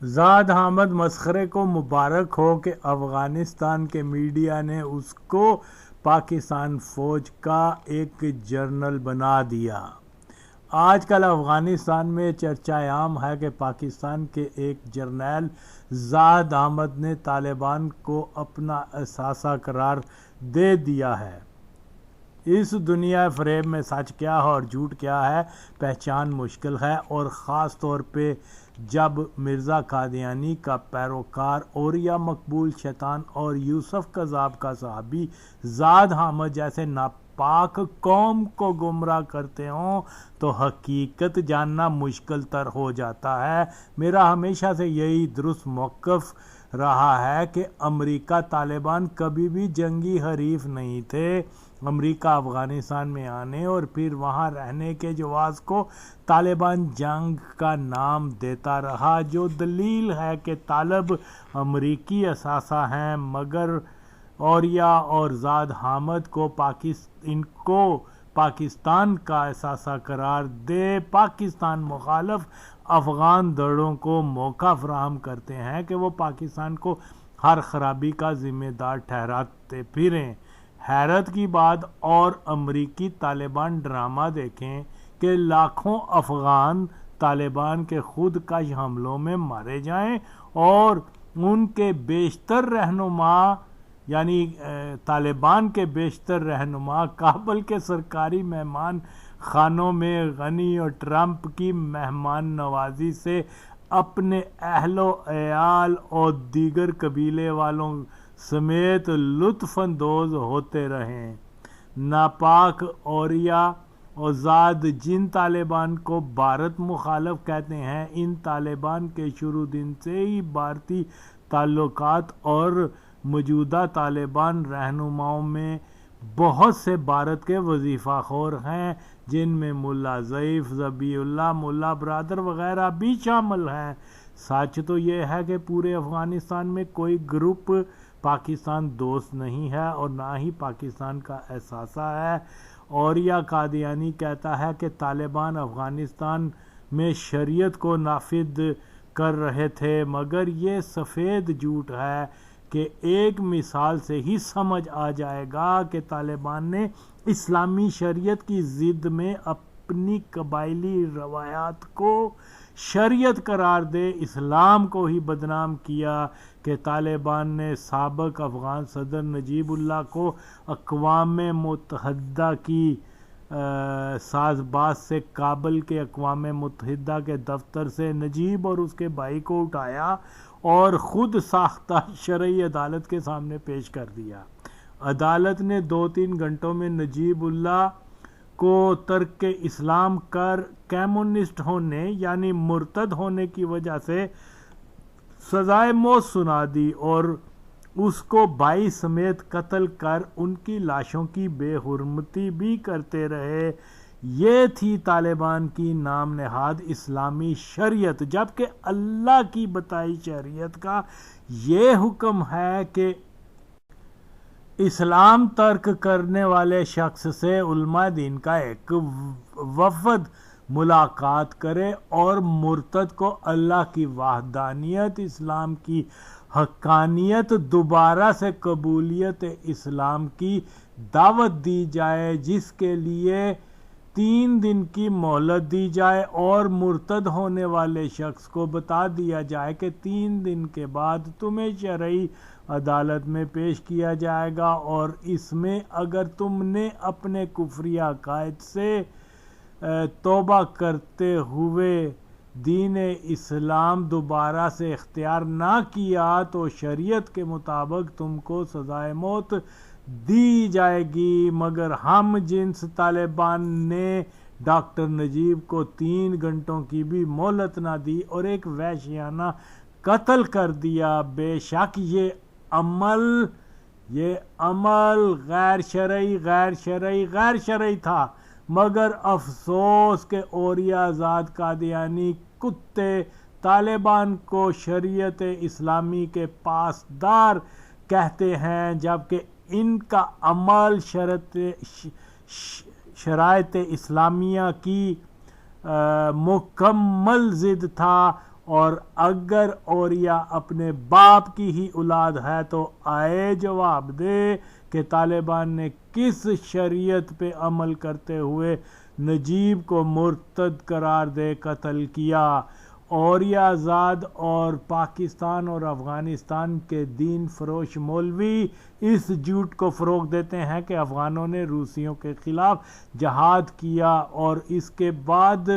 زاد حامد مسخرے کو مبارک ہو کہ افغانستان کے میڈیا نے اس کو پاکستان فوج کا ایک جرنل بنا دیا۔ آج کل افغانستان میں چرچہ عام ہے کہ پاکستان کے ایک جرنیل زاد حامد نے طالبان کو اپنا اثاثہ قرار دے دیا ہے۔ اس دنیا فریب میں سچ کیا ہے اور جھوٹ کیا ہے پہچان مشکل ہے، اور خاص طور پہ جب مرزا قادیانی کا پیروکار اوریا مقبول شیطان اور یوسف قذاب کا صحابی زاد حامد جیسے ناپاک قوم کو گمراہ کرتے ہوں تو حقیقت جاننا مشکل تر ہو جاتا ہے۔ میرا ہمیشہ سے یہی درست موقف رہا ہے کہ امریکہ طالبان کبھی بھی جنگی حریف نہیں تھے۔ امریکہ افغانستان میں آنے اور پھر وہاں رہنے کے جواز کو طالبان جنگ کا نام دیتا رہا، جو دلیل ہے کہ طالب امریکی اثاثہ ہیں، مگر اوریا اور زاد حامد کو پاکستان کا اثاثہ قرار دے پاکستان مخالف افغان دڑوں کو موقع فراہم کرتے ہیں کہ وہ پاکستان کو ہر خرابی کا ذمہ دار ٹھہراتے پھریں۔ حیرت کی بات اور امریکی طالبان ڈرامہ دیکھیں کہ لاکھوں افغان طالبان کے خود کش حملوں میں مارے جائیں اور ان کے بیشتر رہنما یعنی طالبان کے بیشتر رہنما کابل کے سرکاری مہمان خانوں میں غنی اور ٹرمپ کی مہمان نوازی سے اپنے اہل و عیال اور دیگر قبیلے والوں سمیت لطف اندوز ہوتے رہیں۔ ناپاک اوریا اور زاد جن طالبان کو بھارت مخالف کہتے ہیں، ان طالبان کے شروع دن سے ہی بھارتی تعلقات اور موجودہ طالبان رہنماؤں میں بہت سے بھارت کے وظیفہ خور ہیں، جن میں ملا ضعیف، ذبیح اللہ، ملا برادر وغیرہ بھی شامل ہیں۔ سچ تو یہ ہے کہ پورے افغانستان میں کوئی گروپ پاکستان دوست نہیں ہے اور نہ ہی پاکستان کا اثاثہ ہے۔ اوریا قادیانی کہتا ہے کہ طالبان افغانستان میں شریعت کو نافذ کر رہے تھے، مگر یہ سفید جھوٹ ہے کہ ایک مثال سے ہی سمجھ آ جائے گا کہ طالبان نے اسلامی شریعت کی ضد میں اپنی قبائلی روایات کو شریعت قرار دے اسلام کو ہی بدنام کیا کہ طالبان نے سابق افغان صدر نجیب اللہ کو اقوام متحدہ کی ساز باز سے کابل کے اقوام متحدہ کے دفتر سے نجیب اور اس کے بھائی کو اٹھایا اور خود ساختہ شرعی عدالت کے سامنے پیش کر دیا۔ عدالت نے 2-3 گھنٹوں میں نجیب اللہ کو ترک اسلام کر کمیونسٹ ہونے یعنی مرتد ہونے کی وجہ سے سزائے موت سنا دی اور اس کو بھائی سمیت قتل کر ان کی لاشوں کی بے حرمتی بھی کرتے رہے۔ یہ تھی طالبان کی نام نہاد اسلامی شریعت، جبکہ اللہ کی بتائی شریعت کا یہ حکم ہے کہ اسلام ترک کرنے والے شخص سے علماء دین کا ایک وفد ملاقات کرے اور مرتد کو اللہ کی وحدانیت، اسلام کی حقانیت، دوبارہ سے قبولیت اسلام کی دعوت دی جائے، جس کے لیے 3 دن کی مہلت دی جائے اور مرتد ہونے والے شخص کو بتا دیا جائے کہ 3 دن کے بعد تمہیں شرعی عدالت میں پیش کیا جائے گا اور اس میں اگر تم نے اپنے کفری عقائد سے توبہ کرتے ہوئے دین اسلام دوبارہ سے اختیار نہ کیا تو شریعت کے مطابق تم کو سزائے موت دی جائے گی۔ مگر ہم جنس طالبان نے ڈاکٹر نجیب کو 3 گھنٹوں کی بھی مہلت نہ دی اور ایک وحشیانہ قتل کر دیا۔ بے شک یہ عمل غیر شرعی تھا، مگر افسوس کہ اوریا زاد قادیانی کتے طالبان کو شریعت اسلامی کے پاسدار کہتے ہیں، جبکہ ان کا عمل شرائط اسلامیہ کی مکمل ضد تھا اور اگر اوریا اپنے باپ کی ہی اولاد ہے تو آئے جواب دے کہ طالبان نے کس شریعت پہ عمل کرتے ہوئے نجیب کو مرتد قرار دے قتل کیا۔ اوریا آزاد اور پاکستان اور افغانستان کے دین فروش مولوی اس جھوٹ کو فروغ دیتے ہیں کہ افغانوں نے روسیوں کے خلاف جہاد کیا اور اس کے بعد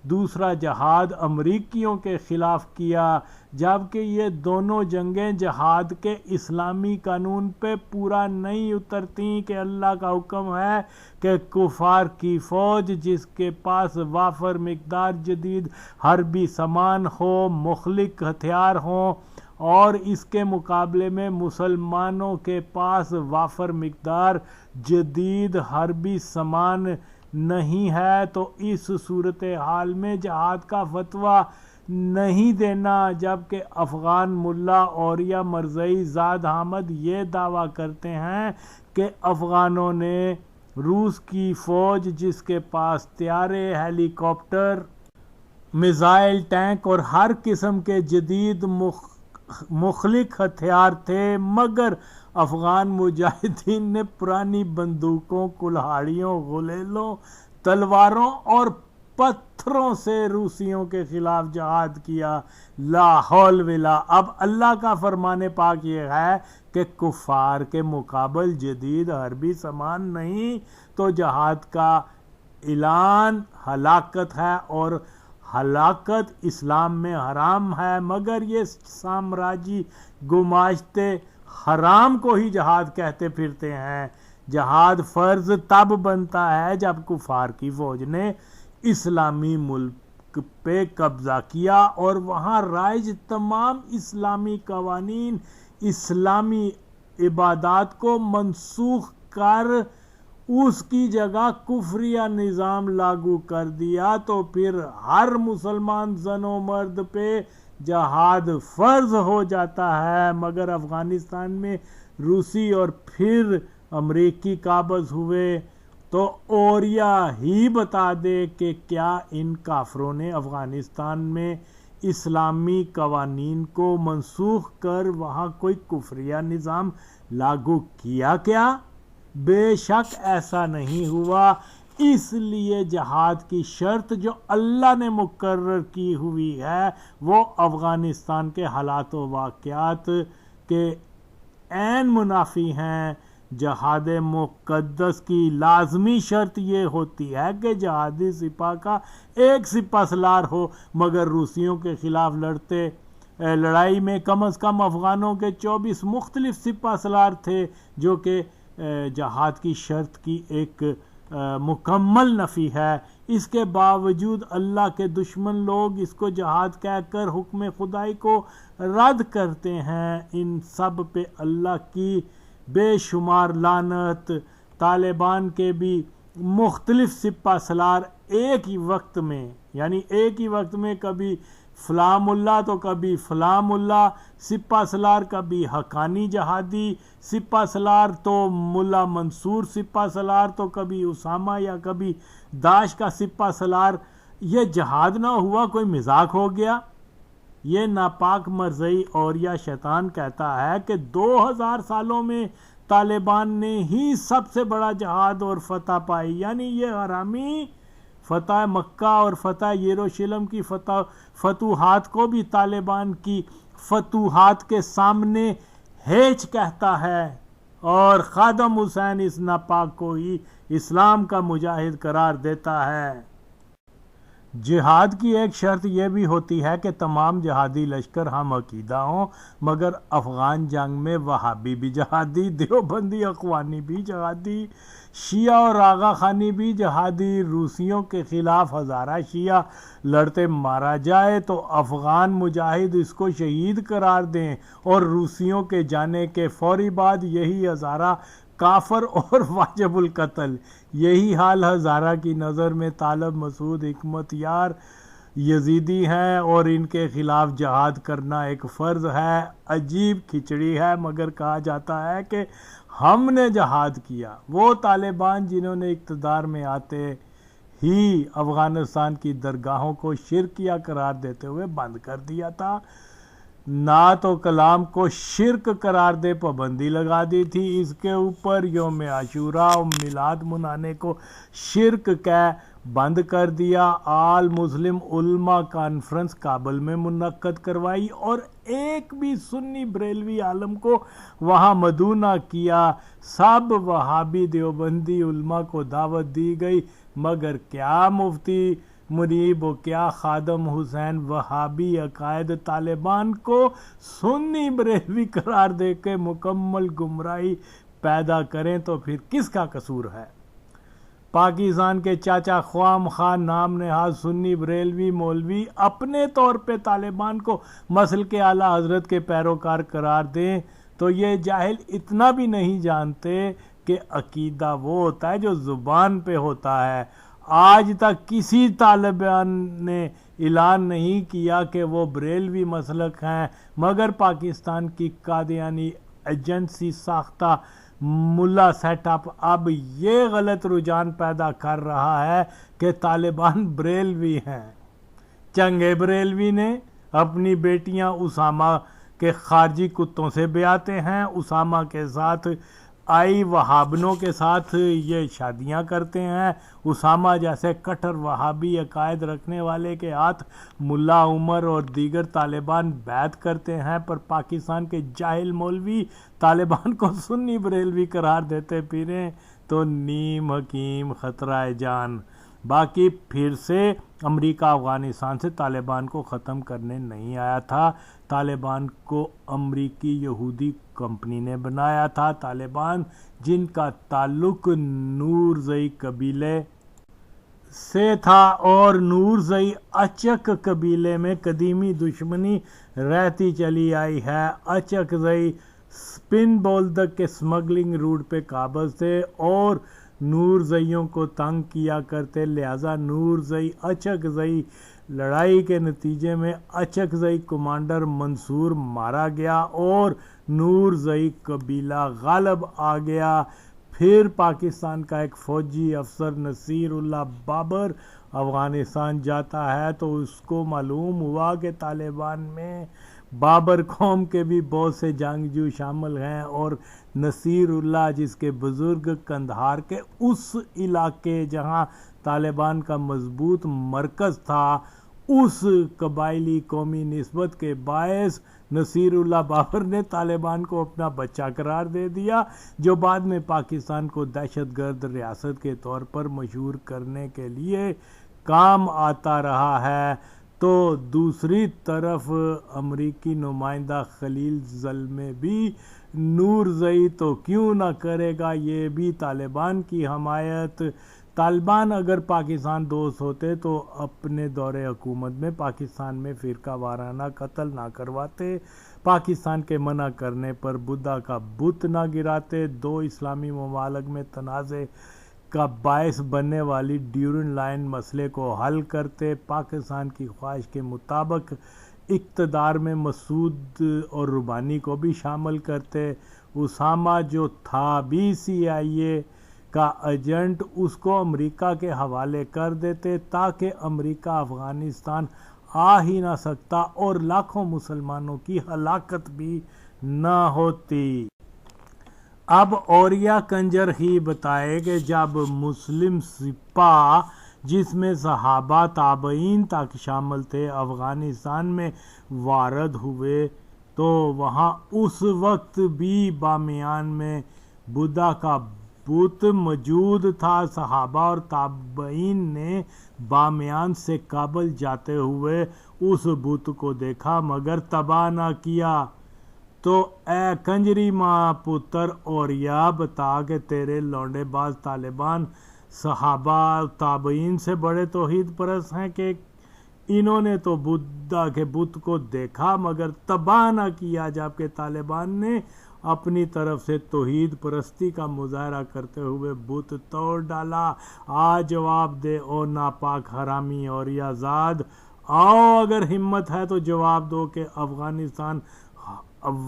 دوسرا جہاد امریکیوں کے خلاف کیا، جبکہ یہ دونوں جنگیں جہاد کے اسلامی قانون پہ پورا نہیں اترتیں کہ اللہ کا حکم ہے کہ کفار کی فوج جس کے پاس وافر مقدار جدید حربی سامان ہو، مخلق ہتھیار ہوں، اور اس کے مقابلے میں مسلمانوں کے پاس وافر مقدار جدید حربی سامان نہیں ہے، تو اس صورتحال میں جہاد کا فتویٰ نہیں دینا۔ جبکہ افغان ملا اوریا مرزائی زاد احمد یہ دعویٰ کرتے ہیں کہ افغانوں نے روس کی فوج جس کے پاس طیارے، ہیلی کاپٹر، میزائل، ٹینک اور ہر قسم کے جدید مخلق ہتھیار تھے، مگر افغان مجاہدین نے پرانی بندوقوں، کلہاڑیوں، غلیلوں، تلواروں اور پتھروں سے روسیوں کے خلاف جہاد کیا۔ لا حول ولا۔ اب اللہ کا فرمان پاک یہ ہے کہ کفار کے مقابل جدید حربی سامان نہیں تو جہاد کا اعلان ہلاکت ہے، اور ہلاکت اسلام میں حرام ہے، مگر یہ سامراجی گماشتے حرام کو ہی جہاد کہتے پھرتے ہیں۔ جہاد فرض تب بنتا ہے جب کفار کی فوج نے اسلامی ملک پہ قبضہ کیا اور وہاں رائج تمام اسلامی قوانین، اسلامی عبادات کو منسوخ کر اس کی جگہ کفریہ نظام لاگو کر دیا، تو پھر ہر مسلمان زن و مرد پہ جہاد فرض ہو جاتا ہے۔ مگر افغانستان میں روسی اور پھر امریکی قابض ہوئے تو اوریا ہی بتا دے کہ کیا ان کافروں نے افغانستان میں اسلامی قوانین کو منسوخ کر وہاں کوئی کفریہ نظام لاگو کیا کیا؟ بے شک ایسا نہیں ہوا۔ اس لیے جہاد کی شرط جو اللہ نے مقرر کی ہوئی ہے وہ افغانستان کے حالات و واقعات کے عین منافی ہیں۔ جہاد مقدس کی لازمی شرط یہ ہوتی ہے کہ جہادی سپاہ کا ایک سپہ سالار ہو، مگر روسیوں کے خلاف لڑائی میں کم از کم افغانوں کے 24 مختلف سپہ سالار تھے، جو کہ جہاد کی شرط کی ایک مکمل نفی ہے۔ اس کے باوجود اللہ کے دشمن لوگ اس کو جہاد کہہ کر حکم خدائی کو رد کرتے ہیں۔ ان سب پہ اللہ کی بے شمار لعنت۔ طالبان کے بھی مختلف سپہ سالار ایک ہی وقت میں کبھی فلاں ملا تو کبھی فلاں ملا سپہ سالار، کبھی حقانی جہادی سپہ سالار تو ملا منصور سپہ سالار، تو کبھی اسامہ یا کبھی داعش کا سپہ سالار۔ یہ جہاد نہ ہوا کوئی مذاق ہو گیا؟ یہ ناپاک مرزائی اوریا شیطان کہتا ہے کہ 2000 سالوں میں طالبان نے ہی سب سے بڑا جہاد اور فتح پائی، یعنی یہ حرامی فتح مکہ اور فتح یروشلم کی فتوحات کو بھی طالبان کی فتوحات کے سامنے ہیچ کہتا ہے، اور خادم حسین اس ناپاک کو ہی اسلام کا مجاہد قرار دیتا ہے۔ جہاد کی ایک شرط یہ بھی ہوتی ہے کہ تمام جہادی لشکر ہم عقیدہ ہوں، مگر افغان جنگ میں وہابی بھی جہادی، دیوبندی اخوانی بھی جہادی، شیعہ اور آغا خانی بھی جہادی۔ روسیوں کے خلاف ہزارہ شیعہ لڑتے مارا جائے تو افغان مجاہد اس کو شہید قرار دیں، اور روسیوں کے جانے کے فوری بعد یہی ہزارہ کافر اور واجب القتل۔ یہی حال ہزارہ کی نظر میں طالب مسعود حکمت یار یزیدی ہیں، اور ان کے خلاف جہاد کرنا ایک فرض ہے۔ عجیب کھچڑی ہے، مگر کہا جاتا ہے کہ ہم نے جہاد کیا۔ وہ طالبان جنہوں نے اقتدار میں آتے ہی افغانستان کی درگاہوں کو شرکیہ قرار دیتے ہوئے بند کر دیا تھا، نعت و کلام کو شرک قرار دے پابندی لگا دی تھی، اس کے اوپر یوم عاشوراء و میلاد منانے کو شرک کہہ بند کر دیا، آل مسلم علماء کانفرنس کابل میں منعقد کروائی اور ایک بھی سنی بریلوی عالم کو وہاں مدعو نہ کیا، سب وہابی دیوبندی علماء کو دعوت دی گئی، مگر کیا مفتی منیب و کیا خادم حسین وہابی عقائد طالبان کو سنی بریلوی قرار دے کے مکمل گمراہی پیدا کریں تو پھر کس کا قصور ہے؟ پاکستان کے چاچا خوام خان نام نہاد سنی بریلوی مولوی اپنے طور پہ طالبان کو مسلک اعلیٰ حضرت کے پیروکار قرار دیں تو یہ جاہل اتنا بھی نہیں جانتے کہ عقیدہ وہ ہوتا ہے جو زبان پہ ہوتا ہے۔ آج تک کسی طالبان نے اعلان نہیں کیا کہ وہ بریلوی مسلک ہیں، مگر پاکستان کی قادیانی ایجنسی ساختہ ملا سیٹ اپ اب یہ غلط رجحان پیدا کر رہا ہے کہ طالبان بریلوی ہیں۔ چنگے بریلوی نے اپنی بیٹیاں اسامہ کے خارجی کتوں سے بیاتے ہیں، اسامہ کے ساتھ آئی وہابنوں کے ساتھ یہ شادیاں کرتے ہیں، اسامہ جیسے کٹر وہابی عقائد رکھنے والے کے ہاتھ ملا عمر اور دیگر طالبان بیعت کرتے ہیں، پر پاکستان کے جاہل مولوی طالبان کو سنی بریلوی قرار دیتے پھریں تو نیم حکیم خطرہ جان۔ باقی پھر سے امریکہ افغانستان سے طالبان کو ختم کرنے نہیں آیا تھا، طالبان کو امریکی یہودی کمپنی نے بنایا تھا۔ طالبان جن کا تعلق نورزئی قبیلے سے تھا اور نورزئی اچک قبیلے میں قدیمی دشمنی رہتی چلی آئی ہے، اچک زئی سپن بولدک کے سمگلنگ روٹ پہ قابض تھے اور نورزئیوں کو تنگ کیا کرتے، لہذا نورزئی اچک زئی لڑائی کے نتیجے میں اچک زئی کمانڈر منصور مارا گیا اور نورزئی قبیلہ غالب آ گیا۔ پھر پاکستان کا ایک فوجی افسر نصیر اللہ بابر افغانستان جاتا ہے تو اس کو معلوم ہوا کہ طالبان میں بابر قوم کے بھی بہت سے جنگجو شامل ہیں اور نصیر اللہ جس کے بزرگ قندھار کے اس علاقے جہاں طالبان کا مضبوط مرکز تھا، اس قبائلی قومی نسبت کے باعث نصیر اللہ بابر نے طالبان کو اپنا بچہ قرار دے دیا، جو بعد میں پاکستان کو دہشت گرد ریاست کے طور پر مشہور کرنے کے لیے کام آتا رہا ہے۔ تو دوسری طرف امریکی نمائندہ خلیل زلمے بھی نورزئی تو کیوں نہ کرے گا یہ بھی طالبان کی حمایت۔ طالبان اگر پاکستان دوست ہوتے تو اپنے دور حکومت میں پاکستان میں فرقہ وارانہ قتل نہ کرواتے، پاکستان کے منع کرنے پر بدھا کا بت نہ گراتے، دو اسلامی ممالک میں تنازع کا باعث بننے والی ڈیورنڈ لائن مسئلے کو حل کرتے، پاکستان کی خواہش کے مطابق اقتدار میں مسعود اور ربانی کو بھی شامل کرتے، اسامہ جو تھا بھی CIA کا ایجنٹ اس کو امریکہ کے حوالے کر دیتے تاکہ امریکہ افغانستان آ ہی نہ سکتا اور لاکھوں مسلمانوں کی ہلاکت بھی نہ ہوتی۔ اب اوریا کنجر ہی بتائے کہ جب مسلم سپاہ جس میں صحابہ تابعین تک شامل تھے افغانستان میں وارد ہوئے تو وہاں اس وقت بھی بامیان میں بدھا کا بت موجود تھا، صحابہ اور تابعین نے بامیان سے کابل جاتے ہوئے اس بت کو دیکھا مگر تباہ نہ کیا۔ تو اے کنجری ماں پتر اوریا بتا کہ تیرے لونڈے باز طالبان صحابہ تابعین سے بڑے توحید پرست ہیں کہ انہوں نے تو بدھا کے بت کو دیکھا مگر تباہ نہ کیا، جبکہ طالبان نے اپنی طرف سے توحید پرستی کا مظاہرہ کرتے ہوئے بت توڑ ڈالا۔ آ جواب دے او ناپاک حرامی اوریا زاد، آؤ اگر ہمت ہے تو جواب دو کہ افغانستان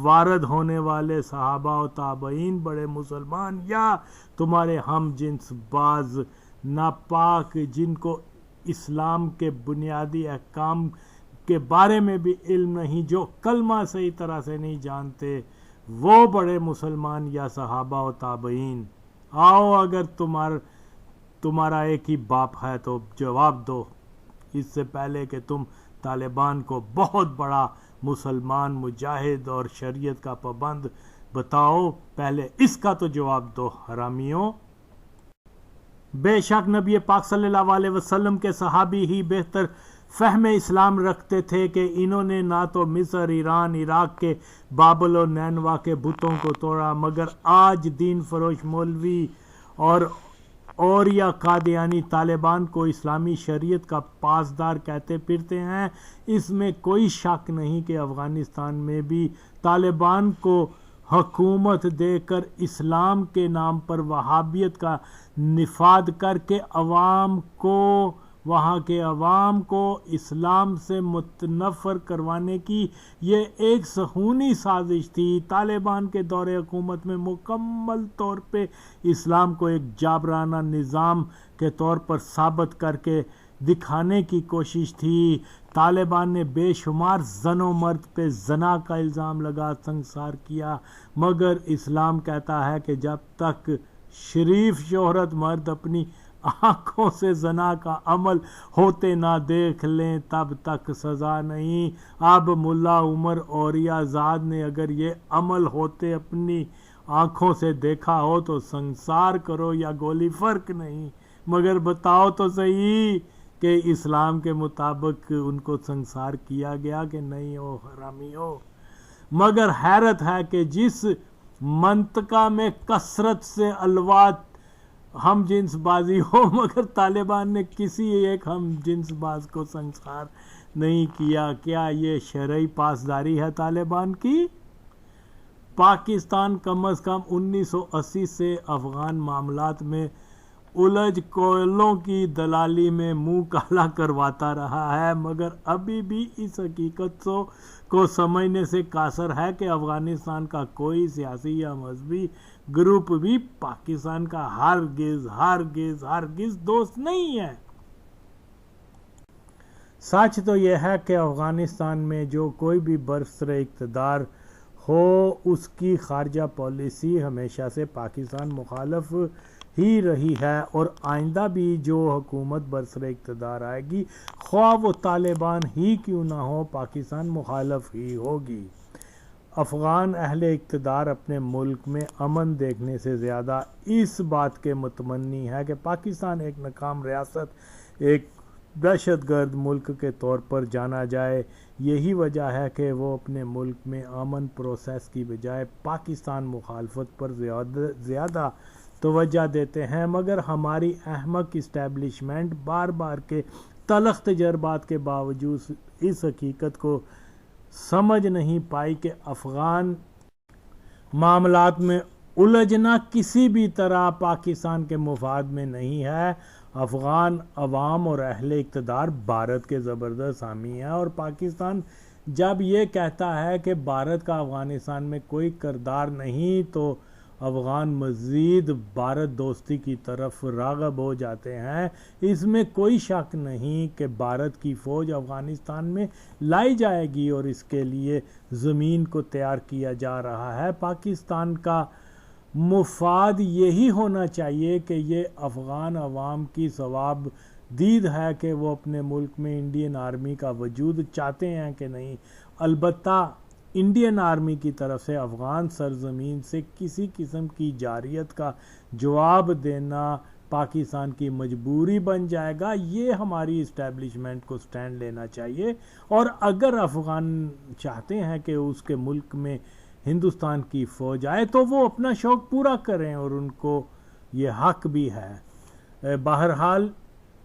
وارد ہونے والے صحابہ و تابعین بڑے مسلمان یا تمہارے ہم جنس باز ناپاک جن کو اسلام کے بنیادی احکام کے بارے میں بھی علم نہیں، جو کلمہ صحیح طرح سے نہیں جانتے، وہ بڑے مسلمان یا صحابہ و تابعین؟ آؤ، اگر تمہارا ایک ہی باپ ہے تو جواب دو، اس سے پہلے کہ تم طالبان کو بہت بڑا مسلمان مجاہد اور شریعت کا پابند بتاؤ، پہلے اس کا تو جواب دو حرامیوں۔ بے شک نبی پاک صلی اللہ علیہ وسلم کے صحابی ہی بہتر فہم اسلام رکھتے تھے کہ انہوں نے نہ تو مصر، ایران، عراق کے بابل و نینوا کے بتوں کو توڑا، مگر آج دین فروش مولوی اور یا قادیانی طالبان کو اسلامی شریعت کا پاسدار کہتے پھرتے ہیں۔ اس میں کوئی شک نہیں کہ افغانستان میں بھی طالبان کو حکومت دے کر اسلام کے نام پر وہابیت کا نفاذ کر کے وہاں کے عوام کو اسلام سے متنفر کروانے کی یہ ایک صہیونی سازش تھی۔ طالبان کے دور حکومت میں مکمل طور پہ اسلام کو ایک جابرانہ نظام کے طور پر ثابت کر کے دکھانے کی کوشش تھی۔ طالبان نے بے شمار زن و مرد پہ زنا کا الزام لگا سنسار کیا، مگر اسلام کہتا ہے کہ جب تک شریف شہرت مرد اپنی آنکھوں سے زنا کا عمل ہوتے نہ دیکھ لیں تب تک سزا نہیں۔ اب ملا عمر اولیاء زاد نے اگر یہ عمل ہوتے اپنی آنکھوں سے دیکھا ہو تو سنسار کرو یا گولی، فرق نہیں، مگر بتاؤ تو صحیح کہ اسلام کے مطابق ان کو سنسار کیا گیا کہ نہیں ہو حرامیوں۔ مگر حیرت ہے کہ جس منطقہ میں کثرت سے الوات ہم جنس بازی ہو، مگر طالبان نے کسی ایک ہم جنس باز کو سنسار نہیں کیا۔ کیا یہ شرعی پاسداری ہے طالبان کی؟ پاکستان کم از کم 1980 سے افغان معاملات میں الجھ کوئلوں کی دلالی میں منہ کالا کرواتا رہا ہے، مگر ابھی بھی اس حقیقت کو سمجھنے سے قاصر ہے کہ افغانستان کا کوئی سیاسی یا مذہبی گروپ بھی پاکستان کا ہرگز دوست نہیں ہے۔ سچ تو یہ ہے کہ افغانستان میں جو کوئی بھی برسر اقتدار ہو، اس کی خارجہ پالیسی ہمیشہ سے پاکستان مخالف ہی رہی ہے، اور آئندہ بھی جو حکومت برسر اقتدار آئے گی، خواہ وہ طالبان ہی کیوں نہ ہو، پاکستان مخالف ہی ہوگی۔ افغان اہل اقتدار اپنے ملک میں امن دیکھنے سے زیادہ اس بات کے متمنی ہے کہ پاکستان ایک ناکام ریاست، ایک دہشت گرد ملک کے طور پر جانا جائے۔ یہی وجہ ہے کہ وہ اپنے ملک میں امن پروسیس کی بجائے پاکستان مخالفت پر زیادہ توجہ دیتے ہیں، مگر ہماری احمق اسٹیبلشمنٹ بار بار کے تلخ تجربات کے باوجود اس حقیقت کو سمجھ نہیں پائی کہ افغان معاملات میں الجھنا کسی بھی طرح پاکستان کے مفاد میں نہیں ہے۔ افغان عوام اور اہل اقتدار بھارت کے زبردست حامی ہیں، اور پاکستان جب یہ کہتا ہے کہ بھارت کا افغانستان میں کوئی کردار نہیں تو افغان مزید بھارت دوستی کی طرف راغب ہو جاتے ہیں۔ اس میں کوئی شک نہیں کہ بھارت کی فوج افغانستان میں لائی جائے گی اور اس کے لیے زمین کو تیار کیا جا رہا ہے۔ پاکستان کا مفاد یہی ہونا چاہیے کہ یہ افغان عوام کی ثواب دید ہے کہ وہ اپنے ملک میں انڈین آرمی کا وجود چاہتے ہیں کہ نہیں۔ البتہ انڈین آرمی کی طرف سے افغان سرزمین سے کسی قسم کی جارحیت کا جواب دینا پاکستان کی مجبوری بن جائے گا۔ یہ ہماری اسٹیبلشمنٹ کو سٹینڈ لینا چاہیے، اور اگر افغان چاہتے ہیں کہ اس کے ملک میں ہندوستان کی فوج آئے تو وہ اپنا شوق پورا کریں، اور ان کو یہ حق بھی ہے۔ بہرحال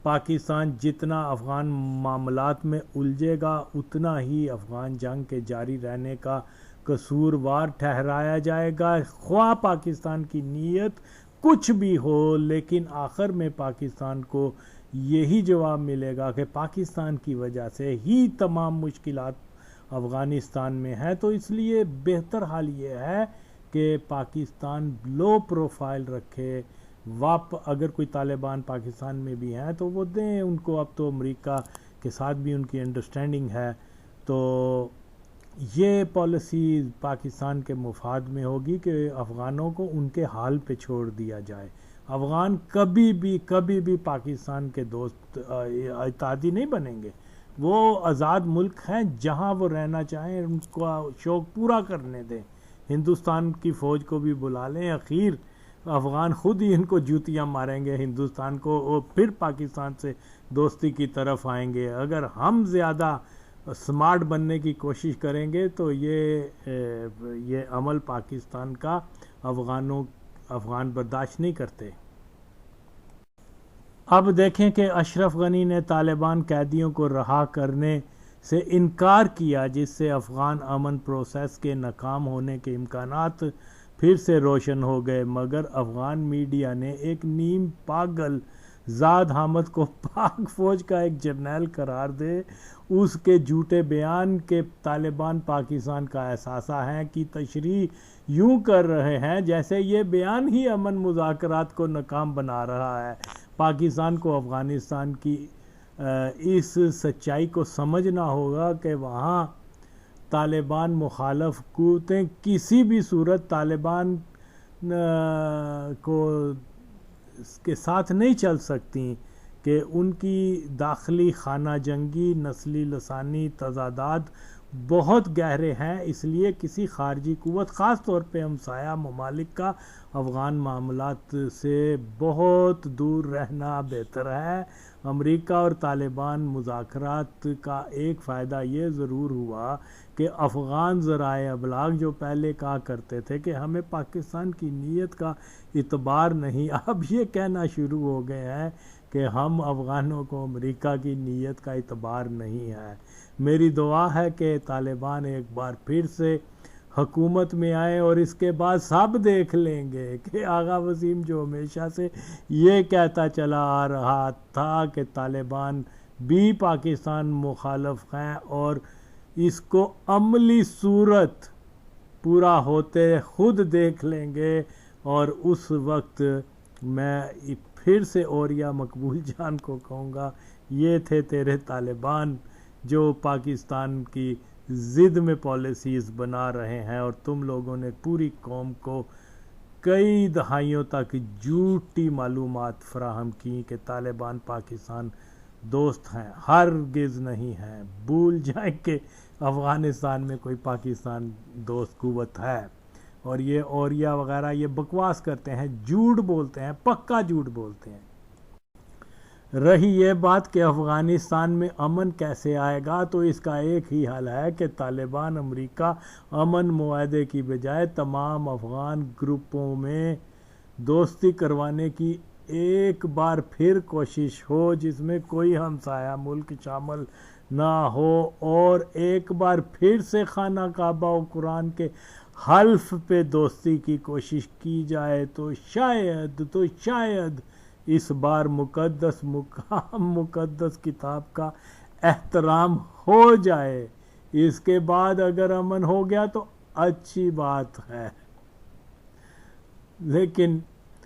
پاکستان جتنا افغان معاملات میں الجھے گا اتنا ہی افغان جنگ کے جاری رہنے کا قصوروار ٹھہرایا جائے گا، خواہ پاکستان کی نیت کچھ بھی ہو، لیکن آخر میں پاکستان کو یہی جواب ملے گا کہ پاکستان کی وجہ سے ہی تمام مشکلات افغانستان میں ہے۔ تو اس لیے بہتر حال یہ ہے کہ پاکستان لو پروفائل رکھے، اگر کوئی طالبان پاکستان میں بھی ہیں تو وہ دیں ان کو، اب تو امریکہ کے ساتھ بھی ان کی انڈرسٹینڈنگ ہے، تو یہ پالیسی پاکستان کے مفاد میں ہوگی کہ افغانوں کو ان کے حال پہ چھوڑ دیا جائے۔ افغان کبھی بھی پاکستان کے دوست اتحادی نہیں بنیں گے، وہ آزاد ملک ہیں، جہاں وہ رہنا چاہیں ان کا شوق پورا کرنے دیں، ہندوستان کی فوج کو بھی بلا لیں، اخیر افغان خود ہی ان کو جوتیاں ماریں گے ہندوستان کو، اور پھر پاکستان سے دوستی کی طرف آئیں گے۔ اگر ہم زیادہ سمارٹ بننے کی کوشش کریں گے تو یہ عمل پاکستان کا افغان برداشت نہیں کرتے۔ اب دیکھیں کہ اشرف غنی نے طالبان قیدیوں کو رہا کرنے سے انکار کیا، جس سے افغان امن پروسیس کے ناکام ہونے کے امکانات پھر سے روشن ہو گئے، مگر افغان میڈیا نے ایک نیم پاگل زاد حامد کو پاک فوج کا ایک جرنیل قرار دے اس کے جھوٹے بیان کے طالبان پاکستان کا اثاثہ ہیں کی تشریح یوں کر رہے ہیں جیسے یہ بیان ہی امن مذاکرات کو ناکام بنا رہا ہے۔ پاکستان کو افغانستان کی اس سچائی کو سمجھنا ہوگا کہ وہاں طالبان مخالف قوتیں کسی بھی صورت طالبان کو کے ساتھ نہیں چل سکتی، کہ ان کی داخلی خانہ جنگی نسلی لسانی تضادات بہت گہرے ہیں، اس لیے کسی خارجی قوت خاص طور پہ ہمسایہ ممالک کا افغان معاملات سے بہت دور رہنا بہتر ہے۔ امریکہ اور طالبان مذاکرات کا ایک فائدہ یہ ضرور ہوا کہ افغان ذرائع ابلاغ جو پہلے کہا کرتے تھے کہ ہمیں پاکستان کی نیت کا اعتبار نہیں، اب یہ کہنا شروع ہو گئے ہیں کہ ہم افغانوں کو امریکہ کی نیت کا اعتبار نہیں ہے۔ میری دعا ہے کہ طالبان ایک بار پھر سے حکومت میں آئے اور اس کے بعد سب دیکھ لیں گے کہ آغا وسیم جو ہمیشہ سے یہ کہتا چلا آ رہا تھا کہ طالبان بھی پاکستان مخالف ہیں، اور اس کو عملی صورت پورا ہوتے خود دیکھ لیں گے، اور اس وقت میں پھر سے اوریا مقبول جان کو کہوں گا یہ تھے تیرے طالبان جو پاکستان کی ضد میں پالیسیز بنا رہے ہیں، اور تم لوگوں نے پوری قوم کو کئی دہائیوں تک جھوٹی معلومات فراہم کی کہ طالبان پاکستان دوست ہیں، ہرگز نہیں ہیں۔ بھول جائیں کہ افغانستان میں کوئی پاکستان دوست قوت ہے، اور یہ اوریا وغیرہ یہ بکواس کرتے ہیں، جھوٹ بولتے ہیں، پکا جھوٹ بولتے ہیں۔ رہی یہ بات کہ افغانستان میں امن کیسے آئے گا، تو اس کا ایک ہی حل ہے کہ طالبان امریکہ امن معاہدے کی بجائے تمام افغان گروپوں میں دوستی کروانے کی ایک بار پھر کوشش ہو، جس میں کوئی ہمسایہ ملک شامل نہ ہو، اور ایک بار پھر سے خانہ کعبہ و قرآن کے حلف پہ دوستی کی کوشش کی جائے تو شاید اس بار مقدس مقام مقدس کتاب کا احترام ہو جائے۔ اس کے بعد اگر امن ہو گیا تو اچھی بات ہے، لیکن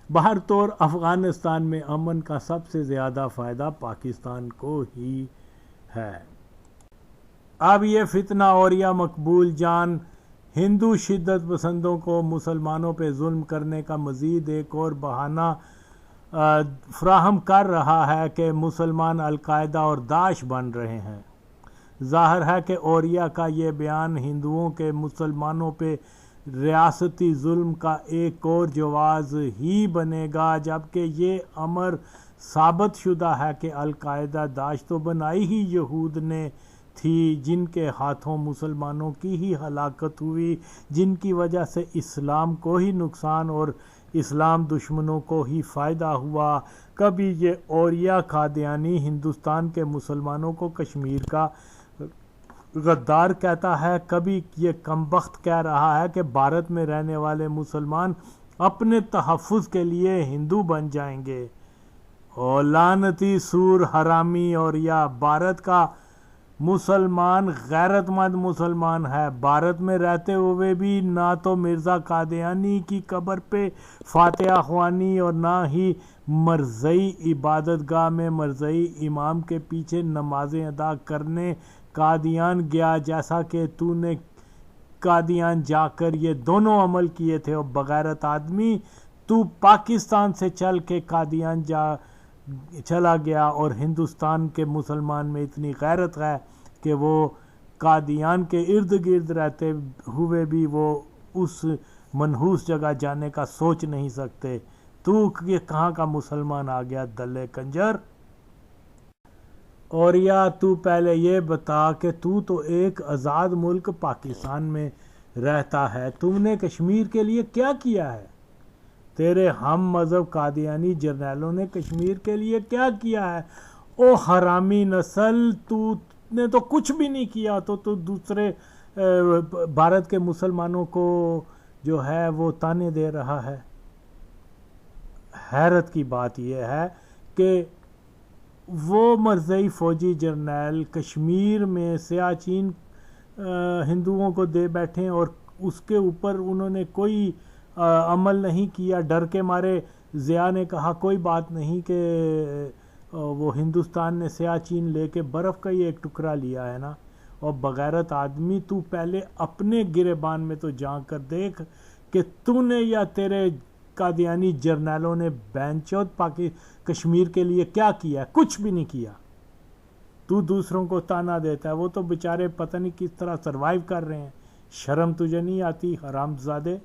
بہر طور افغانستان میں امن کا سب سے زیادہ فائدہ پاکستان کو ہی ہے۔ اب یہ فتنہ اوریا مقبول جان ہندو شدت پسندوں کو مسلمانوں پہ ظلم کرنے کا مزید ایک اور بہانہ فراہم کر رہا ہے کہ مسلمان القاعدہ اور داعش بن رہے ہیں۔ ظاہر ہے کہ اوریا کا یہ بیان ہندوؤں کے مسلمانوں پہ ریاستی ظلم کا ایک اور جواز ہی بنے گا، جبکہ یہ امر ثابت شدہ ہے کہ القاعدہ داعش تو بنائی ہی یہود نے تھی، جن کے ہاتھوں مسلمانوں کی ہی ہلاکت ہوئی، جن کی وجہ سے اسلام کو ہی نقصان اور اسلام دشمنوں کو ہی فائدہ ہوا۔ کبھی یہ اوریا قادیانی ہندوستان کے مسلمانوں کو کشمیر کا غدار کہتا ہے، کبھی یہ کمبخت کہہ رہا ہے کہ بھارت میں رہنے والے مسلمان اپنے تحفظ کے لیے ہندو بن جائیں گے۔ اور لعنتی سور حرامی اوریا بھارت کا مسلمان غیرت مند مسلمان ہے، بھارت میں رہتے ہوئے بھی نہ تو مرزا قادیانی کی قبر پہ فاتحہ خوانی اور نہ ہی مرزئی عبادت گاہ میں مرزئی امام کے پیچھے نمازیں ادا کرنے قادیان گیا، جیسا کہ تو نے قادیان جا کر یہ دونوں عمل کیے تھے۔ اور بغیرت آدمی، تو پاکستان سے چل کے قادیان چلا گیا، اور ہندوستان کے مسلمان میں اتنی غیرت ہے کہ وہ قادیان کے ارد گرد رہتے ہوئے بھی وہ اس منحوس جگہ جانے کا سوچ نہیں سکتے۔ تو یہ کہاں کا مسلمان آ گیا دلے کنجر؟ اور یا تو پہلے یہ بتا کہ تو ایک آزاد ملک پاکستان میں رہتا ہے، تم نے کشمیر کے لیے کیا کیا ہے؟ تیرے ہم مذہب قادیانی جرنیلوں نے کشمیر کے لیے کیا کیا ہے؟ او حرامی نسل، تو نے تو کچھ بھی نہیں کیا، تو دوسرے بھارت کے مسلمانوں کو جو ہے وہ تانے دے رہا ہے۔ حیرت کی بات یہ ہے کہ وہ مرزئی فوجی جرنیل کشمیر میں سیاچین ہندوؤں کو دے بیٹھے اور اس کے اوپر انہوں نے کوئی عمل نہیں کیا۔ ڈر کے مارے ضیاء نے کہا کوئی بات نہیں کہ وہ ہندوستان نے سیاچین لے کے برف کا ہی ایک ٹکڑا لیا ہے نا۔ اور بغیرت آدمی، تو پہلے اپنے گریبان میں تو جھانک کر دیکھ کہ تو نے یا تیرے قادیانی جرنیلوں نے بینچوت کشمیر کے لیے کیا کیا ہے؟ کچھ بھی نہیں کیا۔ تو دوسروں کو تانا دیتا ہے، وہ تو بیچارے پتہ نہیں کس طرح سروائیو کر رہے ہیں۔ شرم تجھے نہیں آتی حرام زادے؟